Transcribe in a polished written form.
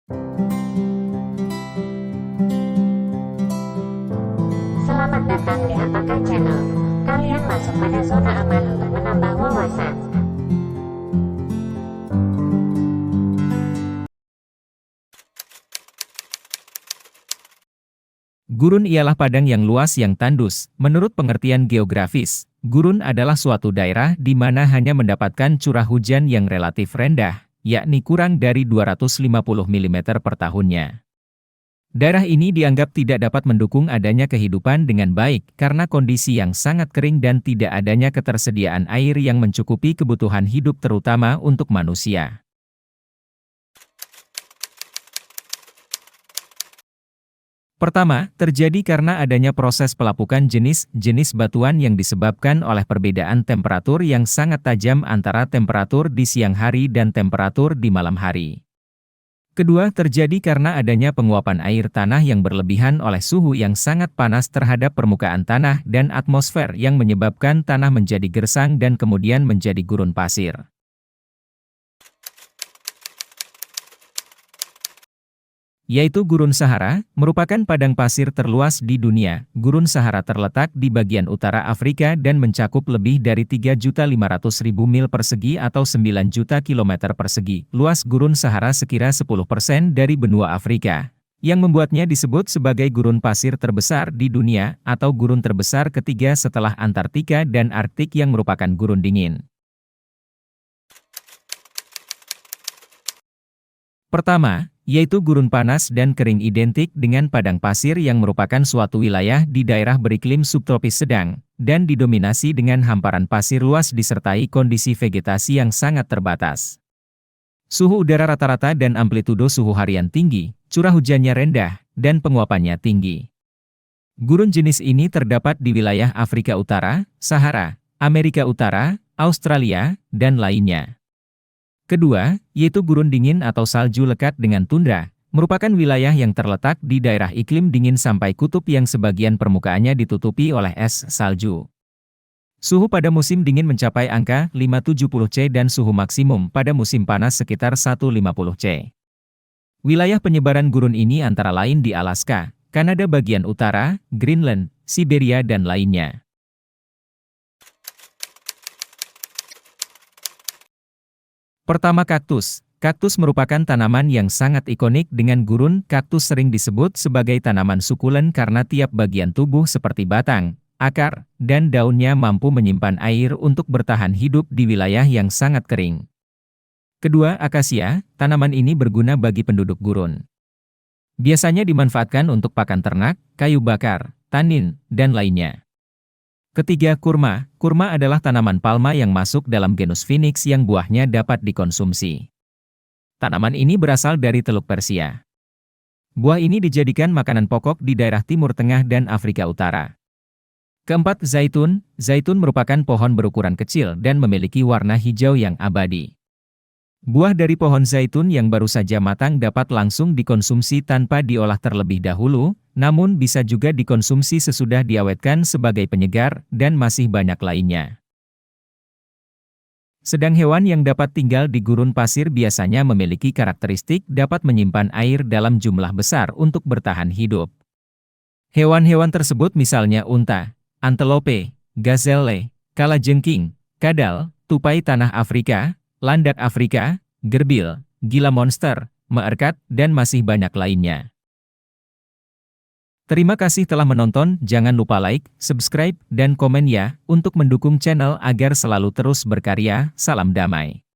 Selamat datang di Apakah Channel. Kalian masuk pada zona aman untuk menambah wawasan. Gurun ialah padang yang luas yang tandus. Menurut pengertian geografis, gurun adalah suatu daerah di mana hanya mendapatkan curah hujan yang relatif rendah, yakni kurang dari 250 mm per tahunnya. Daerah ini dianggap tidak dapat mendukung adanya kehidupan dengan baik karena kondisi yang sangat kering dan tidak adanya ketersediaan air yang mencukupi kebutuhan hidup terutama untuk manusia. Pertama, terjadi karena adanya proses pelapukan jenis-jenis batuan yang disebabkan oleh perbedaan temperatur yang sangat tajam antara temperatur di siang hari dan temperatur di malam hari. Kedua, terjadi karena adanya penguapan air tanah yang berlebihan oleh suhu yang sangat panas terhadap permukaan tanah dan atmosfer yang menyebabkan tanah menjadi gersang dan kemudian menjadi gurun pasir. Yaitu Gurun Sahara, merupakan padang pasir terluas di dunia. Gurun Sahara terletak di bagian utara Afrika dan mencakup lebih dari 3.500.000 mil persegi atau 9 juta kilometer persegi. Luas Gurun Sahara sekira 10% dari benua Afrika, yang membuatnya disebut sebagai gurun pasir terbesar di dunia, atau gurun terbesar ketiga setelah Antartika dan Arktik yang merupakan gurun dingin. Pertama, yaitu gurun panas dan kering identik dengan padang pasir yang merupakan suatu wilayah di daerah beriklim subtropis sedang, dan didominasi dengan hamparan pasir luas disertai kondisi vegetasi yang sangat terbatas. Suhu udara rata-rata dan amplitudo suhu harian tinggi, curah hujannya rendah, dan penguapannya tinggi. Gurun jenis ini terdapat di wilayah Afrika Utara, Sahara, Amerika Utara, Australia, dan lainnya. Kedua, yaitu gurun dingin atau salju lekat dengan tundra, merupakan wilayah yang terletak di daerah iklim dingin sampai kutub yang sebagian permukaannya ditutupi oleh es salju. Suhu pada musim dingin mencapai angka 570 C dan suhu maksimum pada musim panas sekitar 150 C. Wilayah penyebaran gurun ini antara lain di Alaska, Kanada bagian utara, Greenland, Siberia dan lainnya. Pertama, kaktus. Kaktus merupakan tanaman yang sangat ikonik dengan gurun. Kaktus sering disebut sebagai tanaman sukulen karena tiap bagian tubuh seperti batang, akar, dan daunnya mampu menyimpan air untuk bertahan hidup di wilayah yang sangat kering. Kedua, akasia. Tanaman ini berguna bagi penduduk gurun. Biasanya dimanfaatkan untuk pakan ternak, kayu bakar, tanin, dan lainnya. Ketiga, kurma. Kurma adalah tanaman palma yang masuk dalam genus Phoenix yang buahnya dapat dikonsumsi. Tanaman ini berasal dari Teluk Persia. Buah ini dijadikan makanan pokok di daerah Timur Tengah dan Afrika Utara. Keempat, zaitun. Zaitun merupakan pohon berukuran kecil dan memiliki warna hijau yang abadi. Buah dari pohon zaitun yang baru saja matang dapat langsung dikonsumsi tanpa diolah terlebih dahulu, namun bisa juga dikonsumsi sesudah diawetkan sebagai penyegar, dan masih banyak lainnya. Sedang hewan yang dapat tinggal di gurun pasir biasanya memiliki karakteristik dapat menyimpan air dalam jumlah besar untuk bertahan hidup. Hewan-hewan tersebut misalnya unta, antelope, gazelle, kalajengking, kadal, tupai tanah Afrika, landak Afrika, gerbil, gila monster, meerkat, dan masih banyak lainnya. Terima kasih telah menonton, jangan lupa like, subscribe, dan komen ya, untuk mendukung channel agar selalu terus berkarya. Salam damai.